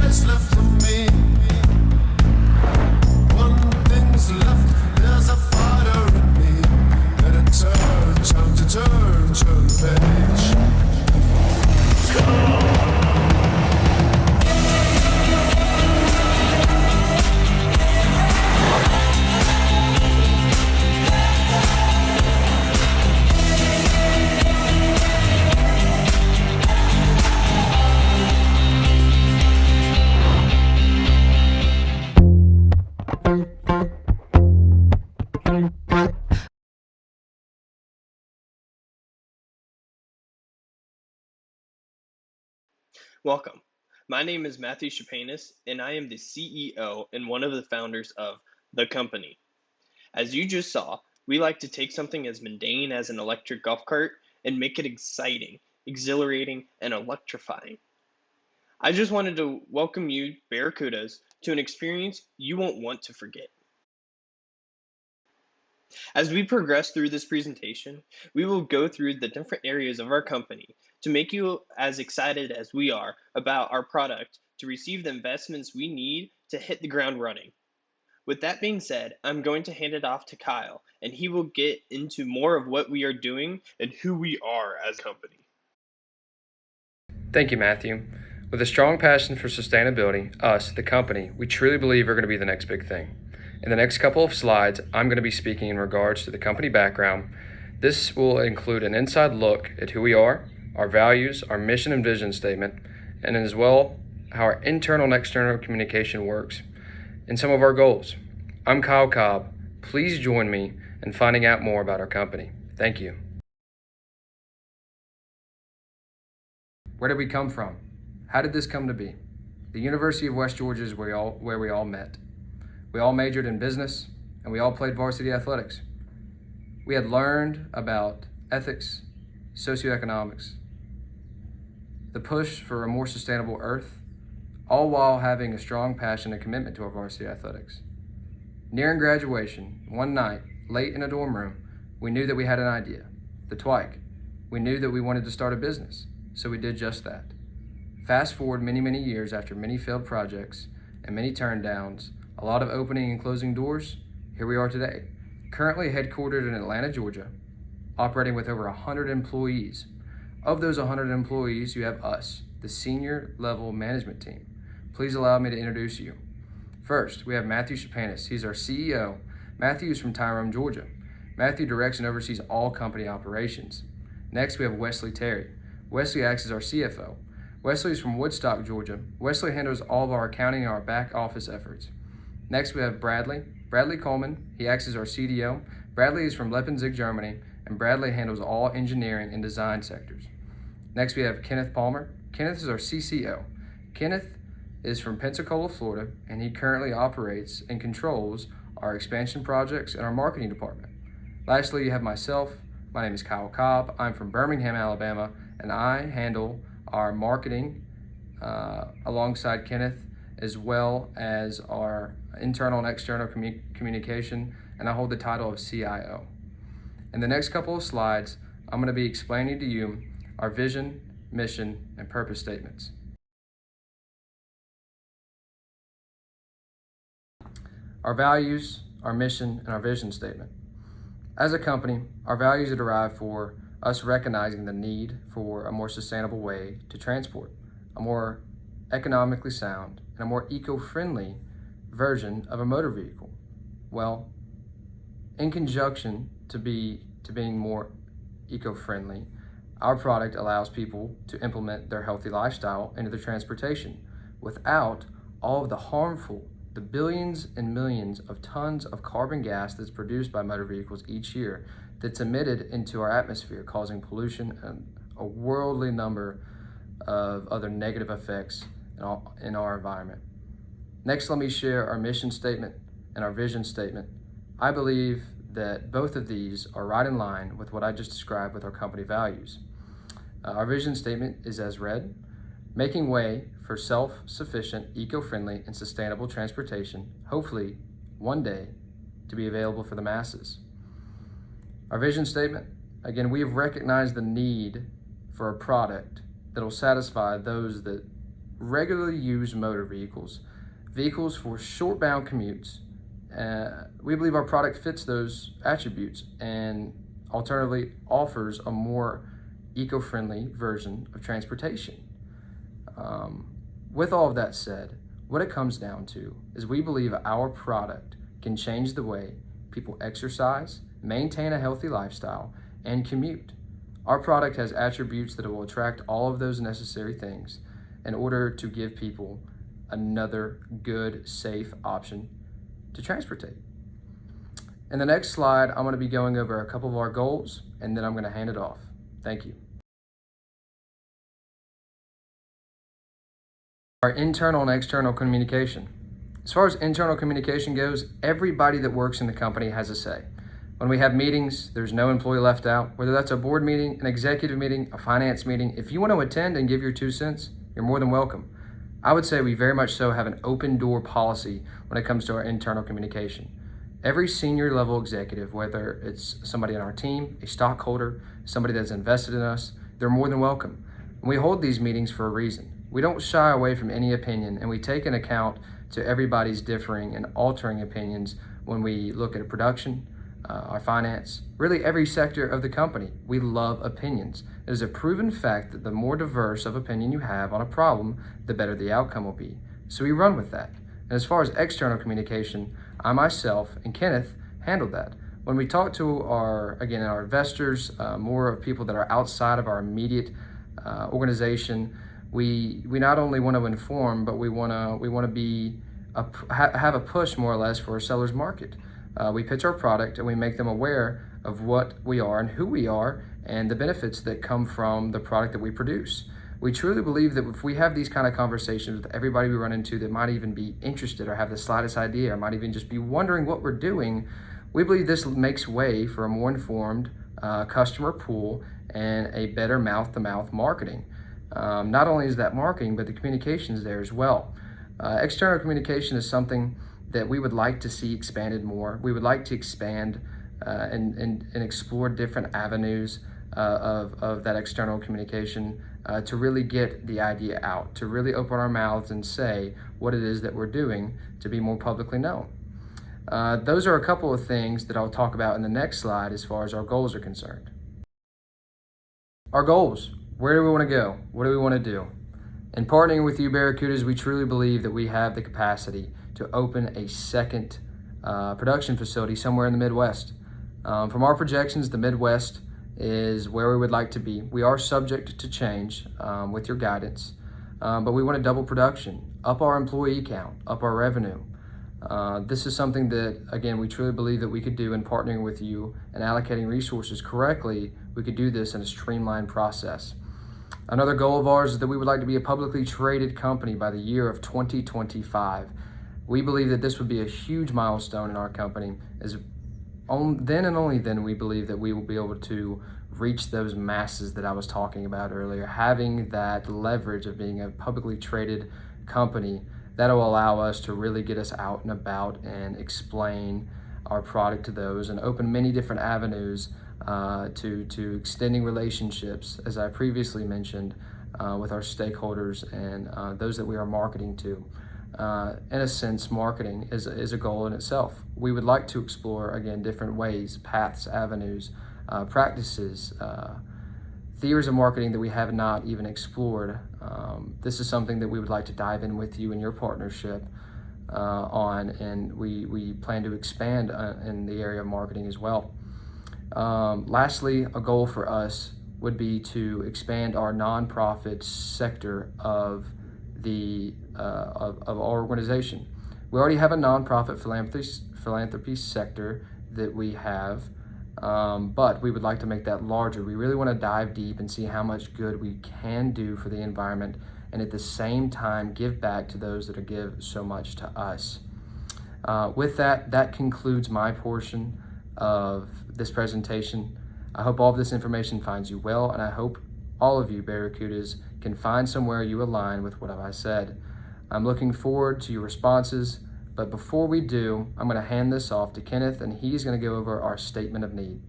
that's left of me. One thing's left, there's a fighter in me. Better turn, time to turn the page. Welcome. My name is Matthew Shapanis, and I am the CEO and one of the founders of the company. As you just saw, we like to take something as mundane as an electric golf cart and make it exciting, exhilarating, and electrifying. I just wanted to welcome you, Barracudas, to an experience you won't want to forget. As we progress through this presentation, we will go through the different areas of our company to make you as excited as we are about our product to receive the investments we need to hit the ground running. With that being said, I'm going to hand it off to Kyle, and he will get into more of what we are doing and who we are as a company. Thank you, Matthew. With a strong passion for sustainability, us, the company, we truly believe we're going to be the next big thing. In the next couple of slides, I'm going to be speaking in regards to the company background. This will include an inside look at who we are, our values, our mission and vision statement, and as well how our internal and external communication works, and some of our goals. I'm Kyle Cobb. Please join me in finding out more about our company. Thank you. Where did we come from? How did this come to be? The University of West Georgia is where we all met. We all majored in business, and we all played varsity athletics. We had learned about ethics, socioeconomics, the push for a more sustainable earth, all while having a strong passion and commitment to our varsity athletics. Nearing graduation, one night, late in a dorm room, we knew that we had an idea, the Twike. We knew that we wanted to start a business, so we did just that. Fast forward many years after many failed projects and many turndowns, a lot of opening and closing doors, here we are today, currently headquartered in Atlanta, Georgia, operating with over 100 employees. Of those 100 employees, you have us, the senior level management team. Please allow me to introduce you. First, we have Matthew Shapanis. He's our CEO. Matthew is from Tyrone, Georgia. Matthew directs and oversees all company operations. Next, we have Wesley Terry. Wesley acts as our CFO. Wesley is from Woodstock, Georgia. Wesley handles all of our accounting and our back office efforts. Next, we have Bradley Coleman. He acts as our CDO. Bradley is from Leipzig, Germany, and Bradley handles all engineering and design sectors. Next, we have Kenneth Palmer. Kenneth is our CCO. Kenneth is from Pensacola, Florida, and he currently operates and controls our expansion projects and our marketing department. Lastly, you have myself. My name is Kyle Cobb. I'm from Birmingham, Alabama, and I handle our marketing alongside Kenneth, as well as our internal and external communication, and I hold the title of CIO. In the next couple of slides, I'm going to be explaining to you our vision, mission, and purpose statements. Our values, our mission, and our vision statement. As a company, our values are derived for us recognizing the need for a more sustainable way to transport, a more economically sound, and a more eco-friendly version of a motor vehicle. Well, in conjunction to being more eco-friendly, our product allows people to implement their healthy lifestyle into their transportation without all of the billions and millions of tons of carbon gas that's produced by motor vehicles each year that's emitted into our atmosphere, causing pollution and a worldly number of other negative effects in our environment. Next, let me share our mission statement and our vision statement. I believe that both of these are right in line with what I just described with our company values. Our vision statement is as read: making way for self-sufficient, eco-friendly, and sustainable transportation, hopefully one day to be available for the masses. Our vision statement, again, we have recognized the need for a product that will satisfy those that regularly used motor vehicles, vehicles for short-bound commutes. We believe our product fits those attributes and alternatively offers a more eco-friendly version of transportation. With all of that said, what it comes down to is we believe our product can change the way people exercise, maintain a healthy lifestyle, and commute. Our product has attributes that will attract all of those necessary things in order to give people another good, safe option to transportate. In the next slide, I'm going to be going over a couple of our goals, and then I'm going to hand it off. Thank you. Our internal and external communication. As far as internal communication goes, everybody that works in the company has a say. When we have meetings, there's no employee left out, whether that's a board meeting, an executive meeting, a finance meeting. If you want to attend and give your 2 cents, you're more than welcome. I would say we very much so have an open door policy when it comes to our internal communication. Every senior level executive, whether it's somebody on our team, a stockholder, somebody that's invested in us, they're more than welcome. And we hold these meetings for a reason. We don't shy away from any opinion, and we take into account to everybody's differing and altering opinions when we look at a production, our finance, really every sector of the company. We love opinions. It is a proven fact that the more diverse of opinion you have on a problem, the better the outcome will be. So we run with that. And as far as external communication, I myself and Kenneth handled that. When we talk to our investors, more of people that are outside of our immediate organization, we not only want to inform, but we want to be have a push more or less for a seller's market. We pitch our product and we make them aware of what we are and who we are and the benefits that come from the product that we produce. We truly believe that if we have these kind of conversations with everybody we run into that might even be interested or have the slightest idea or might even just be wondering what we're doing, we believe this makes way for a more informed customer pool and a better mouth-to-mouth marketing. Not only is that marketing, but the communication is there as well. External communication is something that we would like to see expanded more. We would like to expand and explore different avenues of that external communication to really get the idea out, to really open our mouths and say what it is that we're doing to be more publicly known. Those are a couple of things that I'll talk about in the next slide as far as our goals are concerned. Our goals. Where do we want to go? What do we want to do? In partnering with you, Barracudas, we truly believe that we have the capacity to open a second production facility somewhere in the Midwest. From our projections, the Midwest is where we would like to be. We are subject to change with your guidance, but we want to double production, up our employee count, up our revenue. This is something that, again, we truly believe that we could do in partnering with you and allocating resources correctly. We could do this in a streamlined process. Another goal of ours is that we would like to be a publicly traded company by the year of 2025. We believe that this would be a huge milestone in our company, as then and only then we believe that we will be able to reach those masses that I was talking about earlier. Having that leverage of being a publicly traded company, that'll allow us to really get us out and about and explain our product to those and open many different avenues to extending relationships, as I previously mentioned, with our stakeholders and those that we are marketing to. In a sense, marketing is a goal in itself. We would like to explore, again, different ways, paths, avenues, practices, theories of marketing that we have not even explored. This is something that we would like to dive in with you in your partnership on, and we plan to expand in the area of marketing as well. Lastly, a goal for us would be to expand our nonprofit sector of our organization. We already have a nonprofit philanthropy sector that we have, but we would like to make that larger. We really want to dive deep and see how much good we can do for the environment and at the same time give back to those that give so much to us. With that concludes my portion of this presentation. I hope all of this information finds you well, and I hope all of you Barracudas can find somewhere you align with what I said. I'm looking forward to your responses, but before we do, I'm going to hand this off to Kenneth, and he's going to go over our statement of need.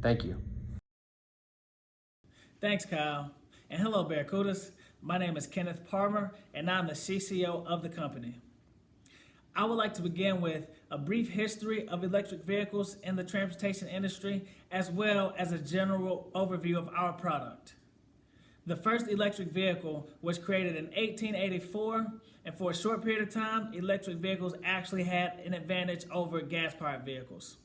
Thank you. Thanks, Kyle. And hello, Barracudas. My name is Kenneth Palmer, and I'm the CCO of the company. I would like to begin with a brief history of electric vehicles in the transportation industry, as well as a general overview of our product. The first electric vehicle was created in 1884, and for a short period of time, electric vehicles actually had an advantage over gas-powered vehicles.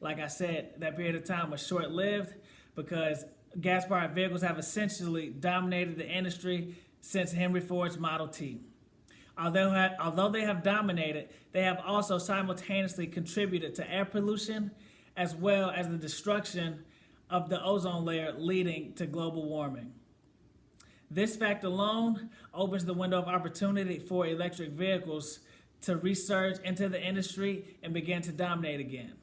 Like I said, that period of time was short-lived because gas-powered vehicles have essentially dominated the industry since Henry Ford's Model T. Although they have dominated, they have also simultaneously contributed to air pollution as well as the destruction of the ozone layer, leading to global warming. This fact alone opens the window of opportunity for electric vehicles to resurge into the industry and begin to dominate again.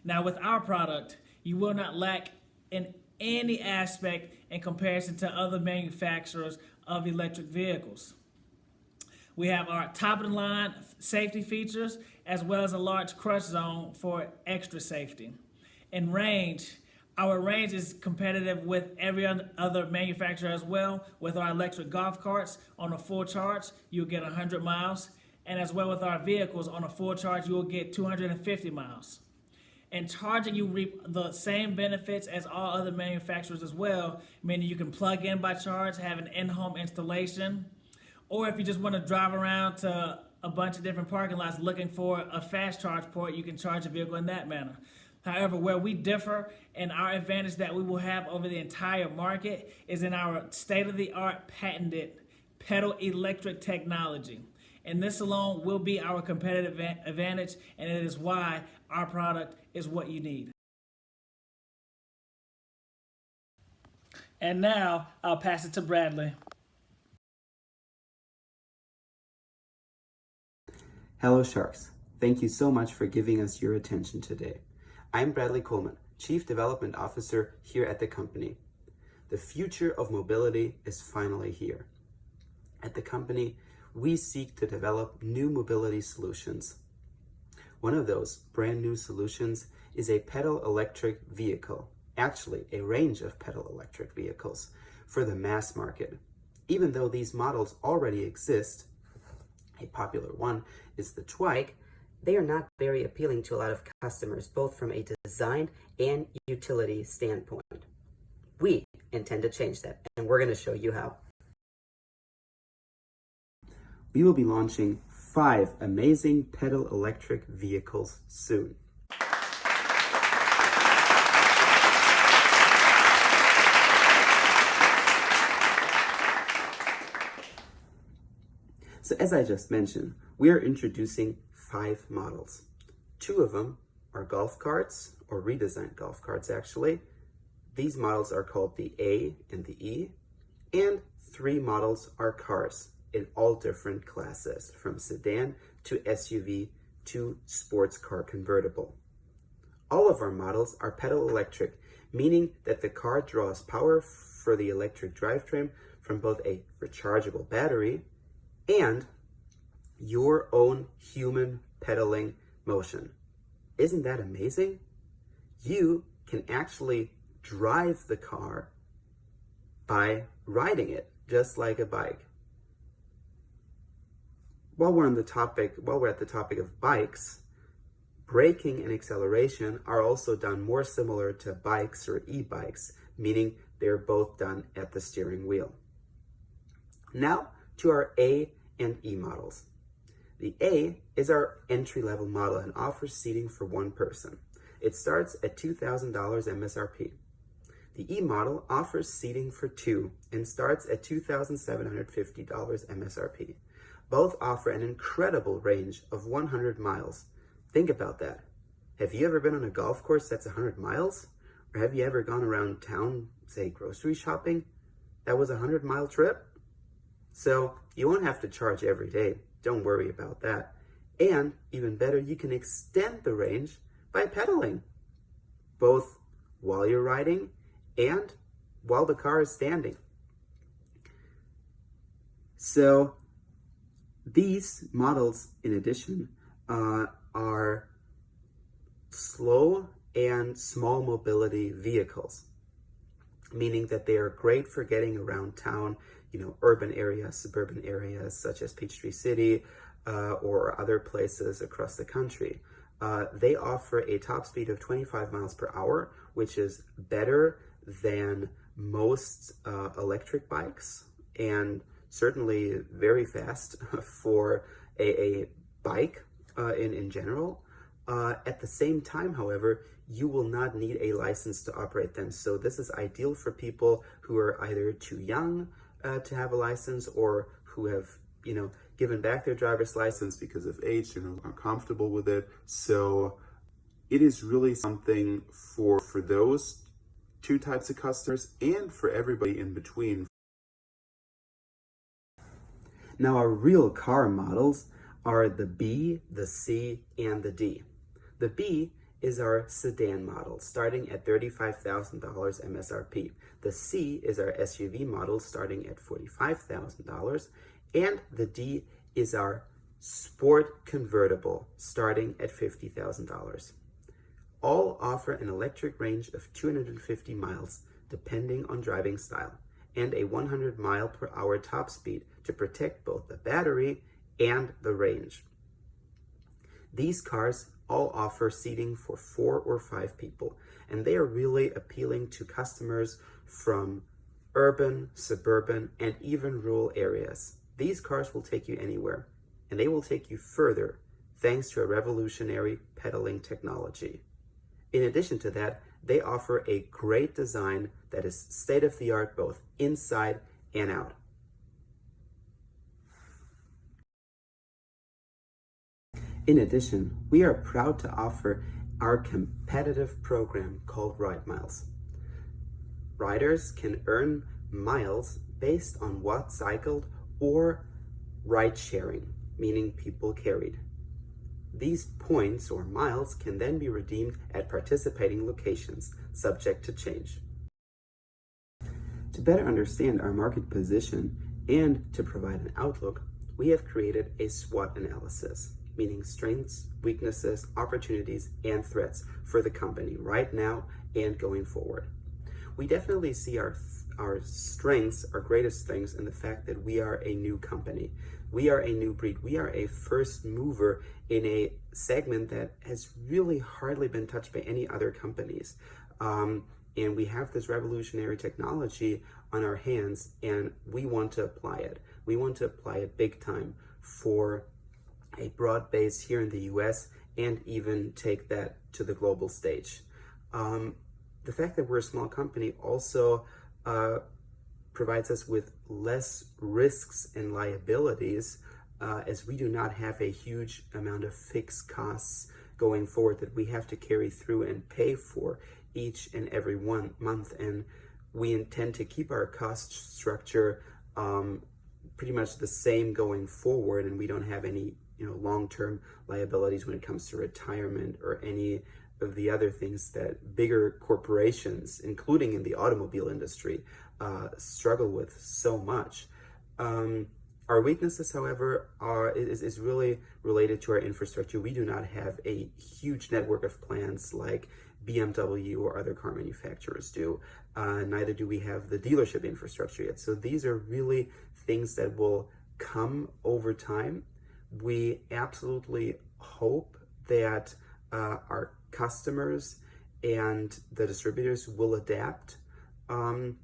Now, with our product, you will not lack in any aspect in comparison to other manufacturers of electric vehicles. We have our top-of-the-line safety features as well as a large crush zone for extra safety. In range, our range is competitive with every other manufacturer as well. With our electric golf carts, on a full charge, you'll get 100 miles. And as well with our vehicles, on a full charge, you will get 250 miles. And charging, you reap the same benefits as all other manufacturers as well, meaning you can plug in by charge, have an in-home installation, or if you just want to drive around to a bunch of different parking lots looking for a fast charge port, you can charge a vehicle in that manner. However, where we differ and our advantage that we will have over the entire market is in our state-of-the-art patented pedal electric technology. And this alone will be our competitive advantage, and it is why our product is what you need. And now I'll pass it to Bradley. Hello Sharks, thank you so much for giving us your attention today. I'm Bradley Coleman, Chief Development Officer here at the company. The future of mobility is finally here. At the company, we seek to develop new mobility solutions. One of those brand new solutions is a pedal electric vehicle, actually a range of pedal electric vehicles for the mass market. Even though these models already exist, a popular one is the Twizy, they are not very appealing to a lot of customers, both from a design and utility standpoint. We intend to change that, and we're going to show you how. We will be launching 5 amazing pedal electric vehicles soon. So as I just mentioned, we are introducing 5 models. 2 of them are golf carts, or redesigned golf carts actually. These models are called the A and the E, and 3 models are cars in all different classes, from sedan to SUV to sports car convertible. All of our models are pedal electric, meaning that the car draws power for the electric drivetrain from both a rechargeable battery and your own human pedaling motion. Isn't that amazing? You can actually drive the car by riding it, just like a bike. While we're at the topic of bikes, braking and acceleration are also done more similar to bikes or e-bikes, meaning they're both done at the steering wheel. Now to our A and E models. The A is our entry-level model and offers seating for 1 person. It starts at $2,000 MSRP. The E model offers seating for 2 and starts at $2,750 MSRP. Both offer an incredible range of 100 miles. Think about that. Have you ever been on a golf course that's 100 miles? Or have you ever gone around town, say grocery shopping? That was a 100-mile trip? So you won't have to charge every day. Don't worry about that. And even better, you can extend the range by pedaling, both while you're riding and while the car is standing. So these models, in addition, are slow and small mobility vehicles, meaning that they are great for getting around town, urban areas, suburban areas such as Peachtree City or other places across the country. They offer a top speed of 25 miles per hour, which is better than most electric bikes, and certainly very fast for a bike in general. At the same time, however, you will not need a license to operate them. So this is ideal for people who are either too young to have a license, or who have, given back their driver's license because of age and are comfortable with it. So it is really something for those two types of customers and for everybody in between. Now, our real car models are the B, the C, and the D. The B is our sedan model, starting at $35,000 MSRP. The C is our SUV model, starting at $45,000. And the D is our sport convertible, starting at $50,000. All offer an electric range of 250 miles, depending on driving style, and a 100 mile per hour top speed to protect both the battery and the range. These cars all offer seating for 4 or 5 people, and they are really appealing to customers from urban, suburban, and even rural areas. These cars will take you anywhere, and they will take you further thanks to a revolutionary pedaling technology. In addition to that, they offer a great design that is state-of-the-art both inside and out. In addition, we are proud to offer our competitive program called Ride Miles. Riders can earn miles based on what cycled or ride sharing, meaning people carried. These points or miles can then be redeemed at participating locations, subject to change. To better understand our market position and to provide an outlook, we have created a SWOT analysis, meaning strengths, weaknesses, opportunities, and threats for the company right now and going forward. We definitely see our strengths, our greatest strengths, in the fact that we are a new company. We are a new breed. We are a first mover in a segment that has really hardly been touched by any other companies. And we have this revolutionary technology on our hands, and we want to apply it. We want to apply it big time for a broad base here in the US, and even take that to the global stage. The fact that we're a small company also provides us with less risks and liabilities, as we do not have a huge amount of fixed costs going forward that we have to carry through and pay for each and every month. And we intend to keep our cost structure pretty much the same going forward, and we don't have any long-term liabilities when it comes to retirement or any of the other things that bigger corporations, including in the automobile industry, struggle with so much. Our weaknesses, however, is really related to our infrastructure. We do not have a huge network of plants like BMW or other car manufacturers do. Neither do we have the dealership infrastructure yet. So these are really things that will come over time. We absolutely hope that our customers and the distributors will adapt and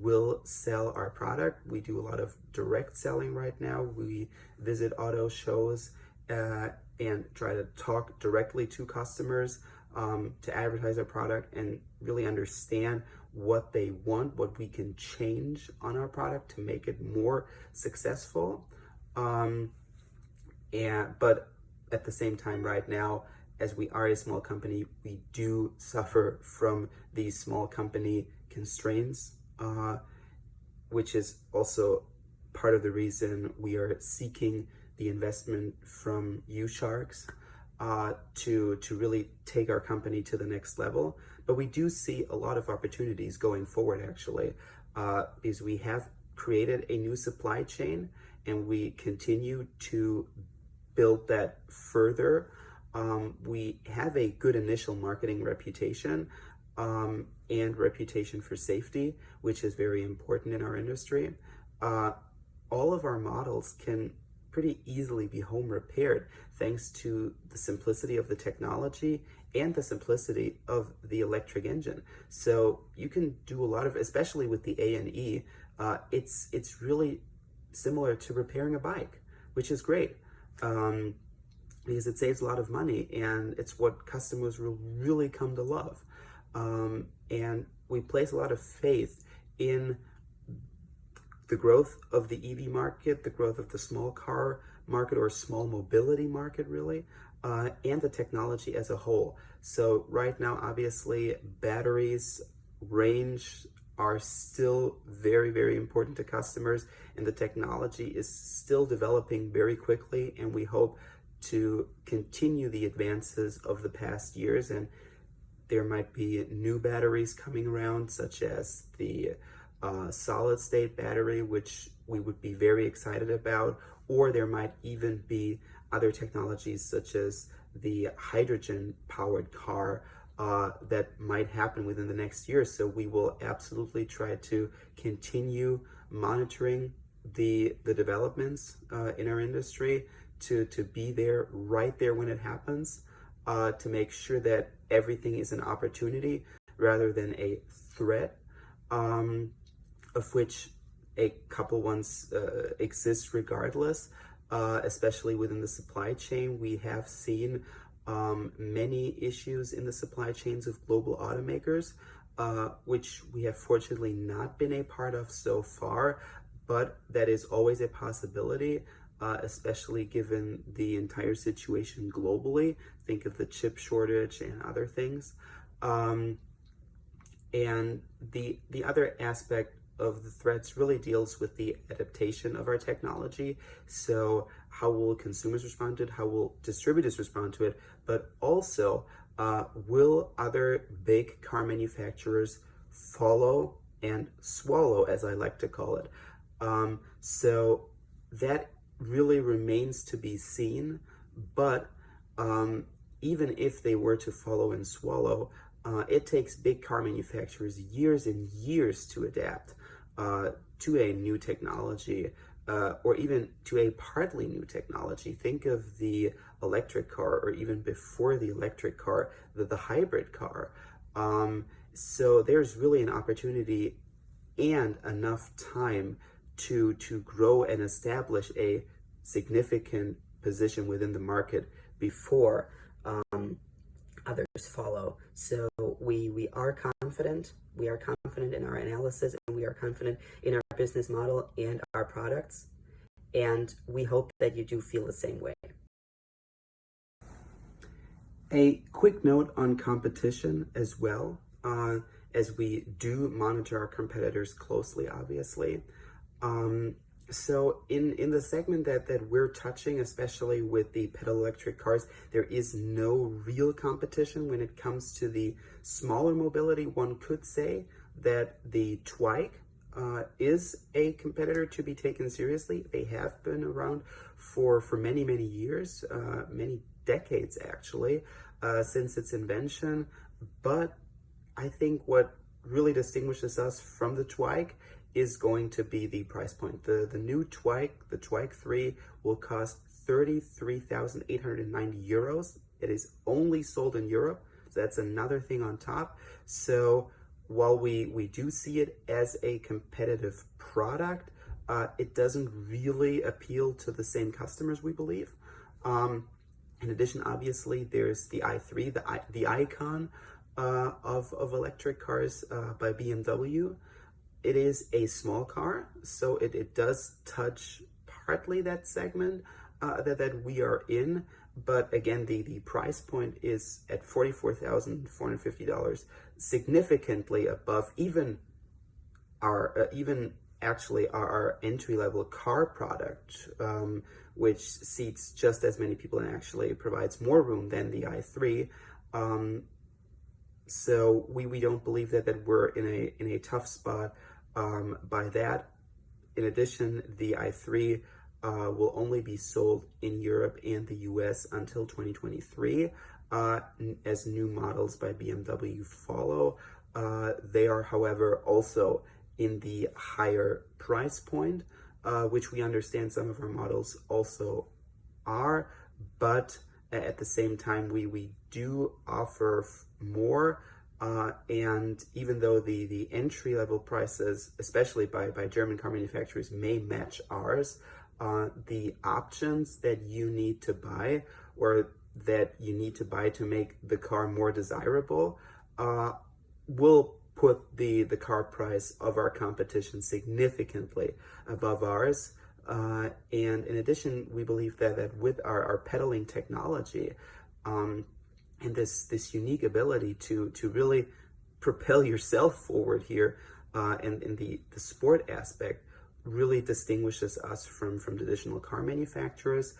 will sell our product. We do a lot of direct selling right now. We visit auto shows and try to talk directly to customers to advertise our product and really understand what they want, what we can change on our product to make it more successful. But at the same time, right now, as we are a small company, we do suffer from these small company constraints, which is also part of the reason we are seeking the investment from you sharks to really take our company to the next level. But we do see a lot of opportunities going forward, actually, because we have created a new supply chain and we continue to build that further. We have a good initial marketing reputation and reputation for safety, which is very important in our industry. all of our models can pretty easily be home repaired thanks to the simplicity of the technology and the simplicity of the electric engine. So you can do a lot of, especially with the A&E, it's really similar to repairing a bike, which is great. Because it saves a lot of money, and it's what customers will really come to love. And we place a lot of faith in the growth of the EV market, the growth of the small car market or small mobility market, really, and the technology as a whole. So right now, obviously, batteries, range are still very, very important to customers, and the technology is still developing very quickly, and we hope to continue the advances of the past years. And there might be new batteries coming around, such as the solid state battery, which we would be very excited about, or there might even be other technologies such as the hydrogen powered car that might happen within the next year. So we will absolutely try to continue monitoring the developments in our industry, to be there, right there when it happens, to make sure that everything is an opportunity rather than a threat, of which a couple ones exist regardless, especially within the supply chain. We have seen many issues in the supply chains of global automakers, which we have fortunately not been a part of so far, but that is always a possibility. Especially given the entire situation globally. Think of the chip shortage and other things. And the other aspect of the threats really deals with the adaptation of our technology. So how will consumers respond to it? How will distributors respond to it? But also, will other big car manufacturers follow and swallow, as I like to call it? So that really remains to be seen, but even if they were to follow and swallow, it takes big car manufacturers years and years to adapt to a new technology, or even to a partly new technology. Think of the electric car, or even before the electric car, the hybrid car. So there's really an opportunity and enough time to grow and establish a significant position within the market before others follow. So we are confident. We are confident in our analysis, and we are confident in our business model and our products. And we hope that you do feel the same way. A quick note on competition as well, as we do monitor our competitors closely, obviously. So in the segment that we're touching, especially with the pedal electric cars, there is no real competition when it comes to the smaller mobility. One could say that the Twizy is a competitor to be taken seriously. They have been around for many, many years, many decades actually, since its invention. But I think what really distinguishes us from the Twizy is going to be the price point. The new Twizy, the Twizy 3, will cost 33,890 euros. It is only sold in Europe, so that's another thing on top. So while we do see it as a competitive product, it doesn't really appeal to the same customers, we believe. In addition, obviously, there's the i3, the icon of electric cars by BMW. It is a small car, so it does touch partly that segment that we are in. But again, the price point is at $44,450, significantly above even our entry-level car product, which seats just as many people and actually provides more room than the i3. So we don't believe that we're in a tough spot by that. In addition, the i3 will only be sold in Europe and the US until 2023, as new models by BMW follow. They are, however, also in the higher price point, which we understand some of our models also are, but at the same time we do offer more, and even though the entry level prices, especially by German car manufacturers, may match ours, the options that you need to buy, or that you need to buy to make the car more desirable, will put the car price of our competition significantly above ours. And in addition, we believe that with our pedaling technology, and this unique ability to really propel yourself forward here, and the sport aspect really distinguishes us from traditional car manufacturers.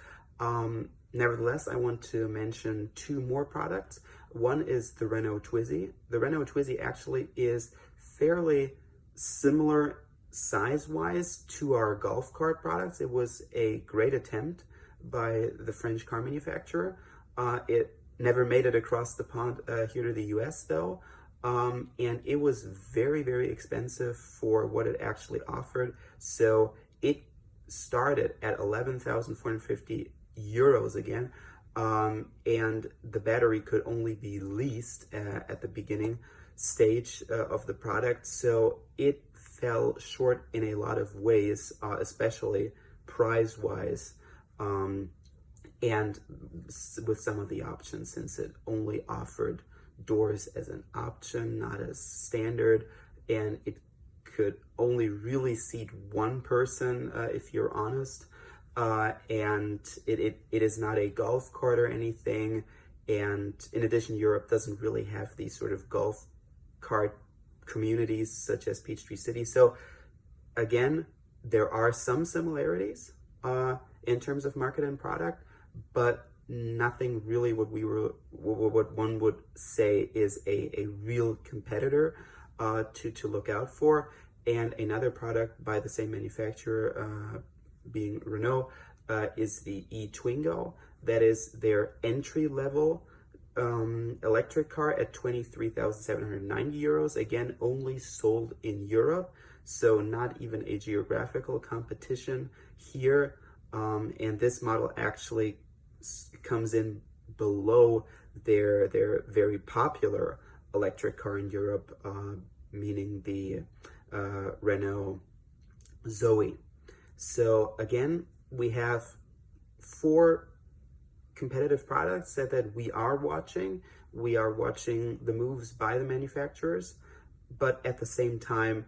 Nevertheless, I want to mention two more products. One is the Renault Twizy. The Renault Twizy actually is fairly similar size-wise to our golf cart products. It was a great attempt by the French car manufacturer. It never made it across the pond here to the US though, and it was very, very expensive for what it actually offered. So it started at 11,450 euros again, and the battery could only be leased at the beginning stage of the product, so it fell short in a lot of ways, especially price-wise, and with some of the options, since it only offered doors as an option, not as standard, and it could only really seat one person, if you're honest, and it is not a golf cart or anything. And in addition, Europe doesn't really have these sort of golf cart communities such as Peachtree City. So again, there are some similarities in terms of market and product, but nothing really what one would say is a real competitor to look out for. And another product by the same manufacturer, being Renault, is the e-Twingo. That is their entry-level electric car at 23,790 euros. Again, only sold in Europe, so not even a geographical competition here. And this model actually comes in below their very popular electric car in Europe, meaning the Renault Zoe. So again, we have 4 competitive products that we are watching. We are watching the moves by the manufacturers, but at the same time,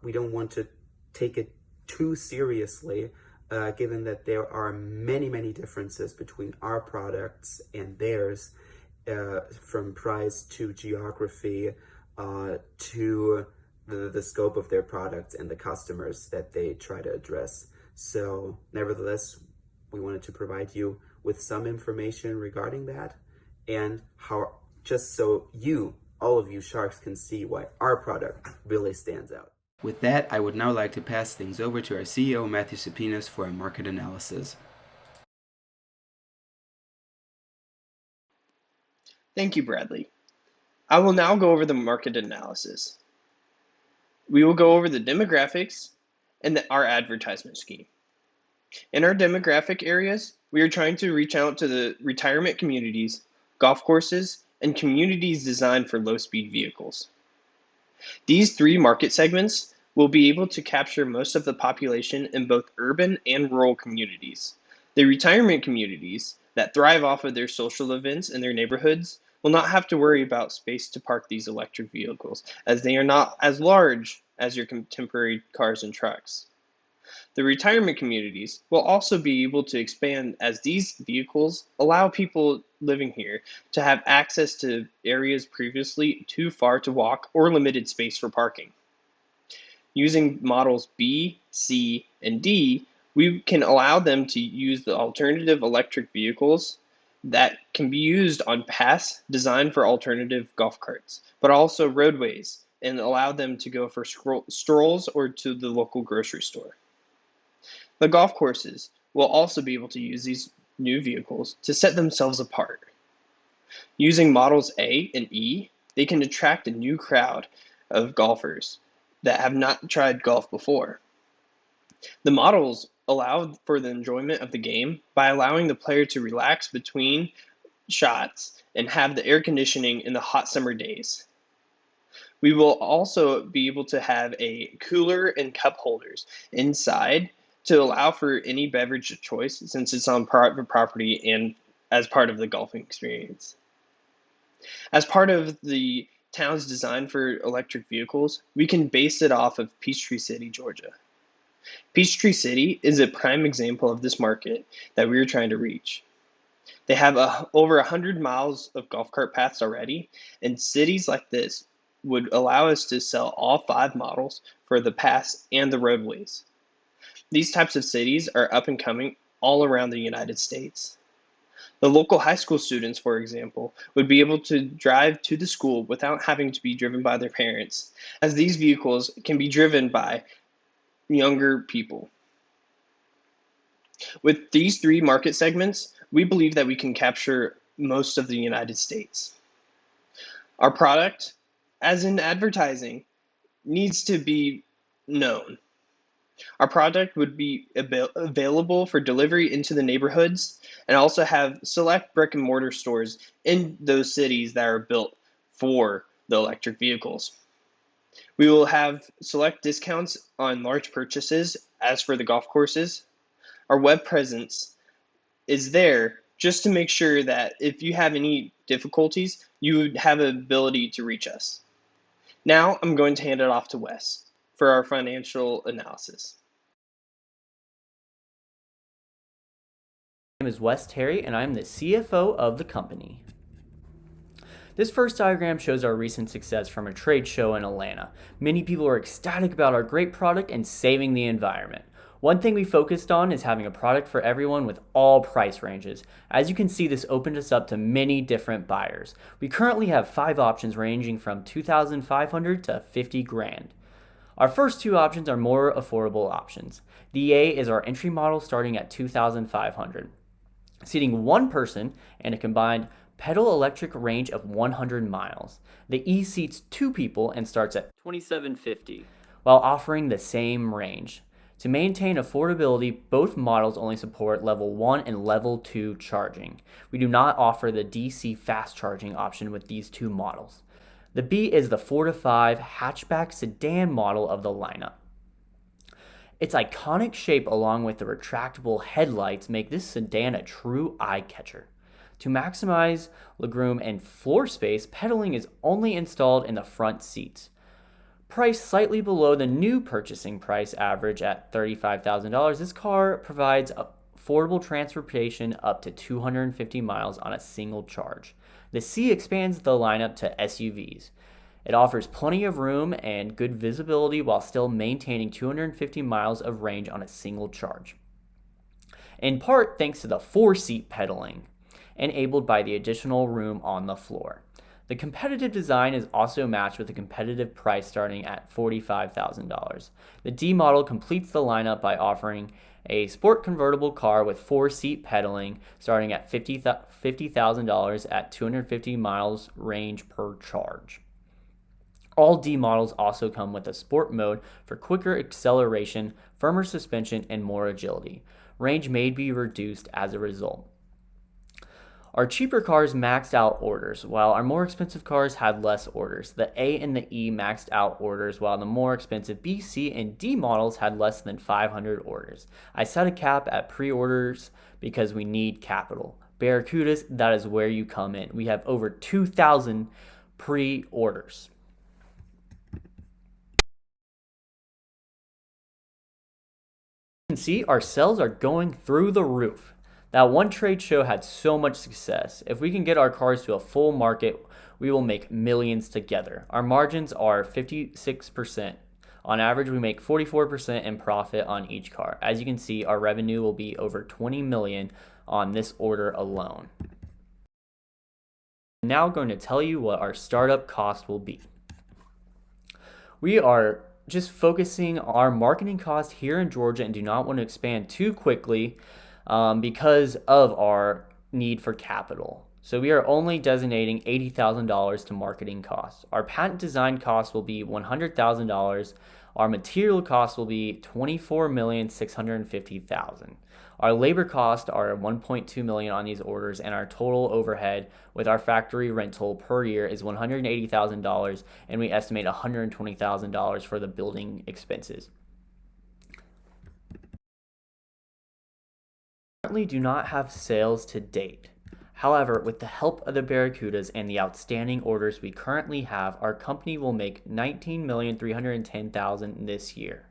we don't want to take it too seriously, given that there are many differences between our products and theirs, from price to geography, to the scope of their products and the customers that they try to address. So nevertheless, we wanted to provide you with some information regarding that, and how, just so all of you sharks, can see why our product really stands out. With that, I would now like to pass things over to our CEO, Matthew Sapinas, for a market analysis. Thank you, Bradley. I will now go over the market analysis. We will go over the demographics and our advertisement scheme. In our demographic areas, we are trying to reach out to the retirement communities, golf courses, and communities designed for low-speed vehicles. These 3 market segments will be able to capture most of the population in both urban and rural communities. The retirement communities that thrive off of their social events in their neighborhoods will not have to worry about space to park these electric vehicles, as they are not as large as your contemporary cars and trucks. The retirement communities will also be able to expand, as these vehicles allow people living here to have access to areas previously too far to walk or limited space for parking. Using models B, C, and D, we can allow them to use the alternative electric vehicles that can be used on paths designed for alternative golf carts, but also roadways, and allow them to go for strolls or to the local grocery store. The golf courses will also be able to use these new vehicles to set themselves apart. Using models A and E, they can attract a new crowd of golfers that have not tried golf before. The models allow for the enjoyment of the game by allowing the player to relax between shots and have the air conditioning in the hot summer days. We will also be able to have a cooler and cup holders inside to allow for any beverage of choice since it's on private property and as part of the golfing experience. As part of the town's design for electric vehicles, we can base it off of Peachtree City, Georgia. Peachtree City is a prime example of this market that we are trying to reach. They have over 100 miles of golf cart paths already, and cities like this would allow us to sell all 5 models for the paths and the roadways. These types of cities are up and coming all around the United States. The local high school students, for example, would be able to drive to the school without having to be driven by their parents, as these vehicles can be driven by younger people. With these 3 market segments, we believe that we can capture most of the United States. Our product, as in advertising, needs to be known. Our product would be available for delivery into the neighborhoods and also have select brick and mortar stores in those cities that are built for the electric vehicles. We will have select discounts on large purchases as for the golf courses. Our web presence is there just to make sure that if you have any difficulties, you would have an ability to reach us. Now I'm going to hand it off to Wes for our financial analysis. My name is Wes Terry, and I'm the CFO of the company. This first diagram shows our recent success from a trade show in Atlanta. Many people are ecstatic about our great product and saving the environment. One thing we focused on is having a product for everyone with all price ranges. As you can see, this opened us up to many different buyers. We currently have 5 options ranging from $2,500 to $50,000. Our first 2 options are more affordable options. The A is our entry model starting at $2,500, seating 1 person and a combined pedal electric range of 100 miles. The E seats 2 people and starts at $2,750 while offering the same range. To maintain affordability, both models only support level 1 and level 2 charging. We do not offer the DC fast charging option with these 2 models. The B is the 4 to 5 hatchback sedan model of the lineup. Its iconic shape along with the retractable headlights make this sedan a true eye-catcher. To maximize legroom and floor space, pedaling is only installed in the front seats. Priced slightly below the new purchasing price average at $35,000, this car provides affordable transportation up to 250 miles on a single charge. The C expands the lineup to SUVs. It offers plenty of room and good visibility while still maintaining 250 miles of range on a single charge. In part thanks to the 4-seat pedaling, enabled by the additional room on the floor. The competitive design is also matched with a competitive price starting at $45,000. The D model completes the lineup by offering a sport convertible car with 4-seat pedaling starting at $50,000 at 250 miles range per charge. All D models also come with a sport mode for quicker acceleration, firmer suspension, and more agility. Range may be reduced as a result. Our cheaper cars maxed out orders, while our more expensive cars had less orders. The A and the E maxed out orders, while the more expensive B, C, and D models had less than 500 orders. I set a cap at pre-orders because we need capital. Barracudas, that is where you come in. We have over 2,000 pre-orders. You can see our sales are going through the roof. That one trade show had so much success. If we can get our cars to a full market, we will make millions together. Our margins are 56%. On average, we make 44% in profit on each car. As you can see, our revenue will be over $20 million on this order alone. I'm now going to tell you what our startup cost will be. We are just focusing our marketing cost here in Georgia and do not want to expand too quickly because of our need for capital. So we are only designating $80,000 to marketing costs. Our patent design costs will be $100,000. Our material costs will be $24,650,000. Our labor costs are $1.2 million on these orders, and our total overhead with our factory rental per year is $180,000, and we estimate $120,000 for the building expenses. Currently do not have sales to date. However, with the help of the Barracudas and the outstanding orders we currently have, our company will make $19,310,000 this year.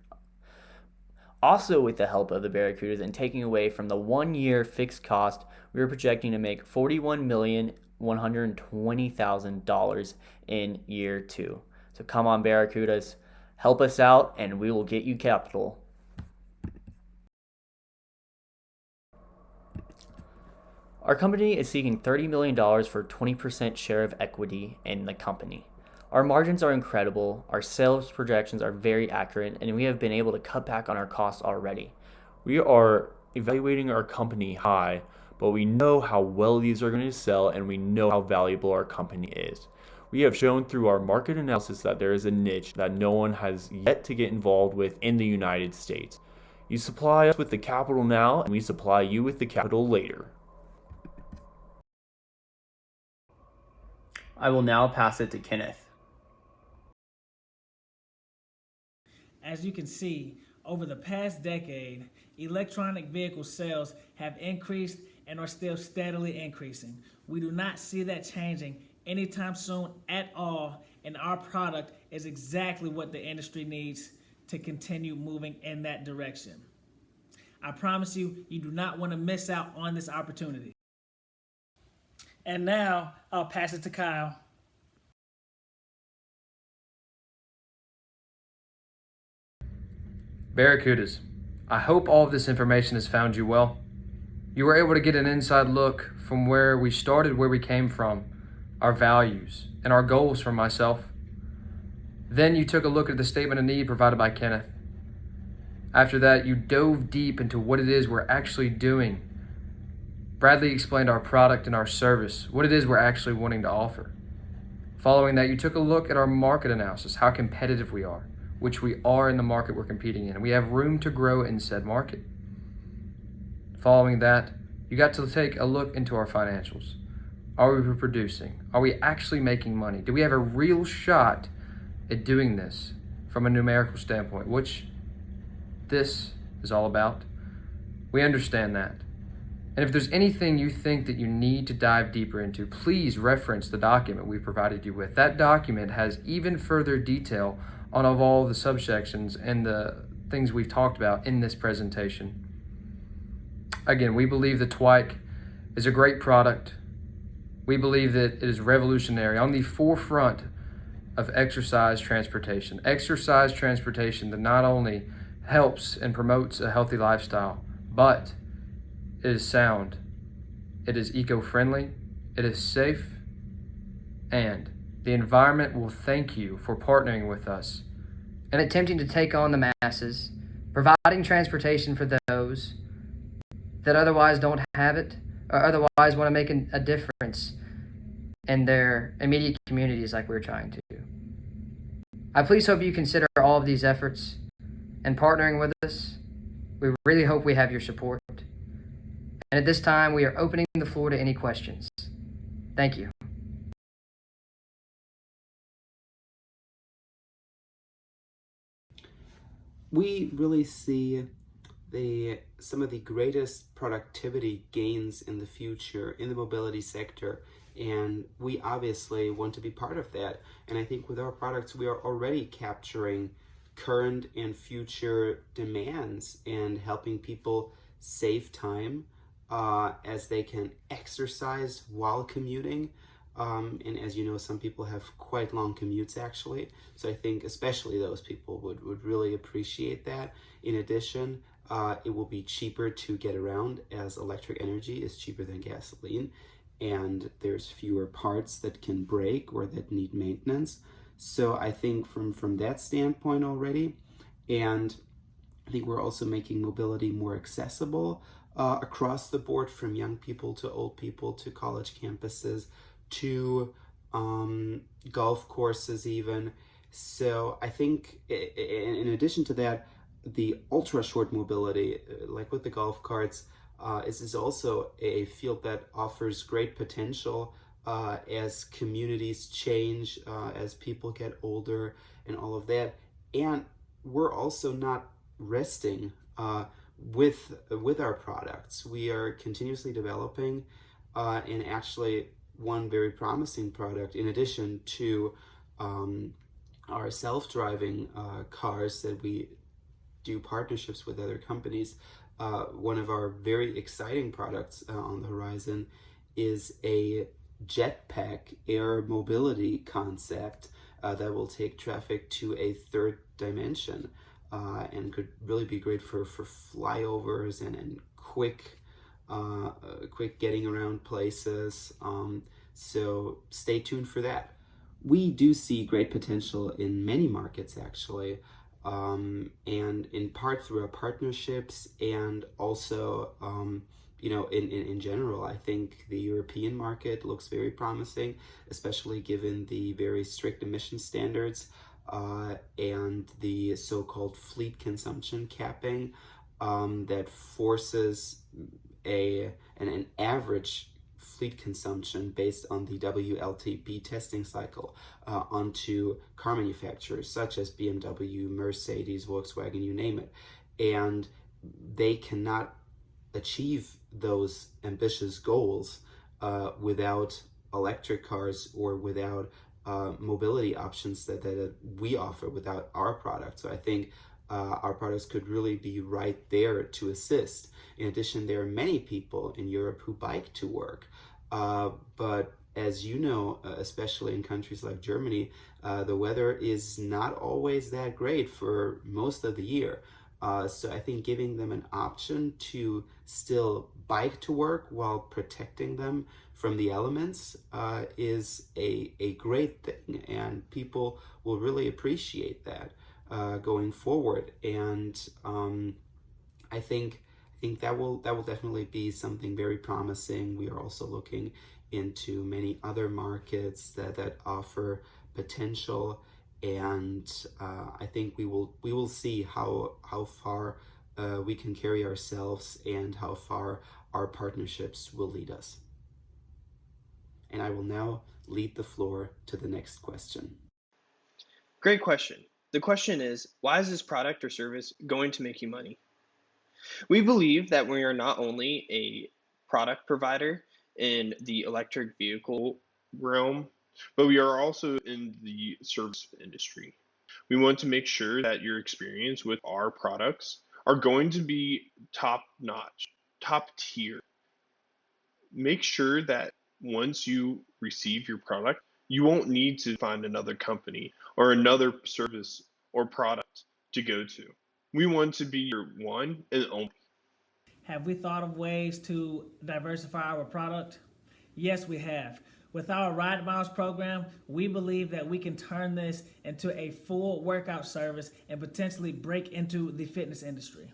Also, with the help of the Barracudas and taking away from the 1 year fixed cost, we are projecting to make $41,120,000 in year 2. So come on, Barracudas, help us out and we will get you capital. Our company is seeking $30 million for 20% share of equity in the company. Our margins are incredible, our sales projections are very accurate, and we have been able to cut back on our costs already. We are evaluating our company high, but we know how well these are going to sell and we know how valuable our company is. We have shown through our market analysis that there is a niche that no one has yet to get involved with in the United States. You supply us with the capital now, and we supply you with the capital later. I will now pass it to Kenneth. As you can see, over the past decade, electronic vehicle sales have increased and are still steadily increasing. We do not see that changing anytime soon at all, and our product is exactly what the industry needs to continue moving in that direction. I promise you, you do not want to miss out on this opportunity. And now, I'll pass it to Kyle. Barracudas, I hope all of this information has found you well. You were able to get an inside look from where we started, where we came from, our values, and our goals for myself. Then you took a look at the statement of need provided by Kenneth. After that, you dove deep into what it is we're actually doing. Bradley explained our product and our service, what it is we're actually wanting to offer. Following that, you took a look at our market analysis, how competitive we are, which we are in the market we're competing in, and we have room to grow in said market. Following that, you got to take a look into our financials. Are we producing? Are we actually making money? Do we have a real shot at doing this from a numerical standpoint, which this is all about? We understand that. And if there's anything you think that you need to dive deeper into, please reference the document we provided you with. That document has even further detail on all the subsections and the things we've talked about in this presentation. Again, we believe the Twike is a great product. We believe that it is revolutionary, on the forefront of exercise transportation. Exercise transportation that not only helps and promotes a healthy lifestyle, but it is sound, it is eco-friendly, it is safe, and the environment will thank you for partnering with us and attempting to take on the masses, providing transportation for those that otherwise don't have it or otherwise want to make a difference in their immediate communities like we're trying to. I please hope you consider all of these efforts and partnering with us. We really hope we have your support. And at this time, we are opening the floor to any questions. Thank you. We really see some of the greatest productivity gains in the future in the mobility sector, and we obviously want to be part of that. And I think with our products, we are already capturing current and future demands and helping people save time as they can exercise while commuting. And as you know, some people have quite long commutes actually. So I think especially those people would really appreciate that. In addition, it will be cheaper to get around as electric energy is cheaper than gasoline. And there's fewer parts that can break or that need maintenance. So I think from that standpoint already, and I think we're also making mobility more accessible across the board, from young people to old people to college campuses to golf courses even. So I think in addition to that, the ultra short mobility, like with the golf carts, is also a field that offers great potential as communities change, as people get older and all of that. And we're also not resting with our products. We are continuously developing, and actually one very promising product, in addition to our self-driving cars that we do partnerships with other companies. One of our very exciting products on the horizon is a jetpack air mobility concept that will take traffic to a third dimension, and could really be great for flyovers and quick getting around places. So stay tuned for that. We do see great potential in many markets, actually, and in part through our partnerships, and also in general. I think the European market looks very promising, especially given the very strict emission standards and the so-called fleet consumption capping that forces an average fleet consumption based on the WLTP testing cycle onto car manufacturers such as BMW, Mercedes, Volkswagen, you name it. And they cannot achieve those ambitious goals without electric cars or without mobility options that we offer, without our product. So I think our products could really be right there to assist. In addition, there are many people in Europe who bike to work. But as you know, especially in countries like Germany, the weather is not always that great for most of the year. So I think giving them an option to still bike to work while protecting them from the elements is a great thing, and people will really appreciate that going forward. And I think that will definitely be something very promising. We are also looking into many other markets that offer potential, and I think we will see how far we can carry ourselves and how far our partnerships will lead us. And I will now lead the floor to the next question. Great question. The question is, why is this product or service going to make you money? We believe that we are not only a product provider in the electric vehicle realm, but we are also in the service industry. We want to make sure that your experience with our products are going to be top notch, top tier. Make sure that once you receive your product, you won't need to find another company or another service or product to go to. We want to be your one and only. Have we thought of ways to diversify our product? Yes, we have. With our Ride Miles program, we believe that we can turn this into a full workout service and potentially break into the fitness industry.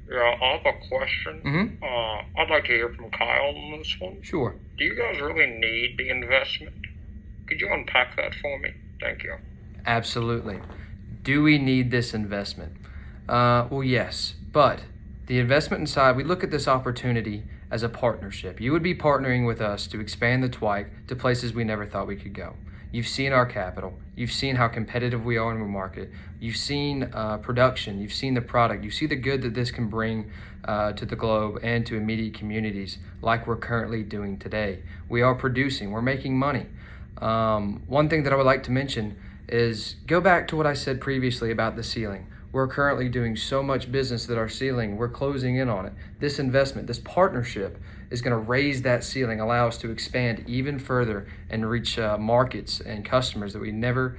Yeah, I have a question. I'd like to hear from Kyle on this one. Sure. Do you guys really need the investment? Could you unpack that for me? Thank you. Absolutely. Do we need this investment? Well, yes, but the investment inside, we look at this opportunity as a partnership. You would be partnering with us to expand the Twike to places we never thought we could go. You've seen our capital. You've seen how competitive we are in the market. You've seen production. You've seen the product. You see the good that this can bring to the globe and to immediate communities like we're currently doing today. We are producing. We're making money. One thing that I would like to mention is go back to what I said previously about the ceiling. We're currently doing so much business that our ceiling, we're closing in on it. This investment, this partnership is going to raise that ceiling, allow us to expand even further and reach markets and customers that we never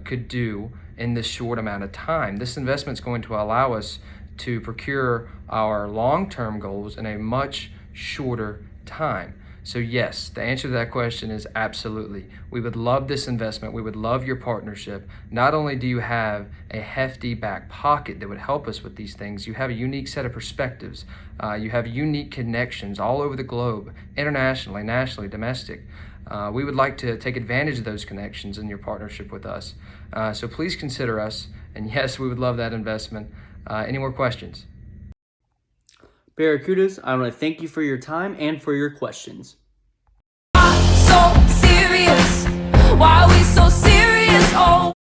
could do in this short amount of time. This investment is going to allow us to procure our long-term goals in a much shorter time. So yes, the answer to that question is absolutely. We would love this investment. We would love your partnership. Not only do you have a hefty back pocket that would help us with these things, you have a unique set of perspectives. You have unique connections all over the globe, internationally, nationally, domestic. We would like to take advantage of those connections in your partnership with us. So please consider us. And yes, we would love that investment. Any more questions? Barracudas, I want to thank you for your time and for your questions. So serious, why are we so serious? Oh.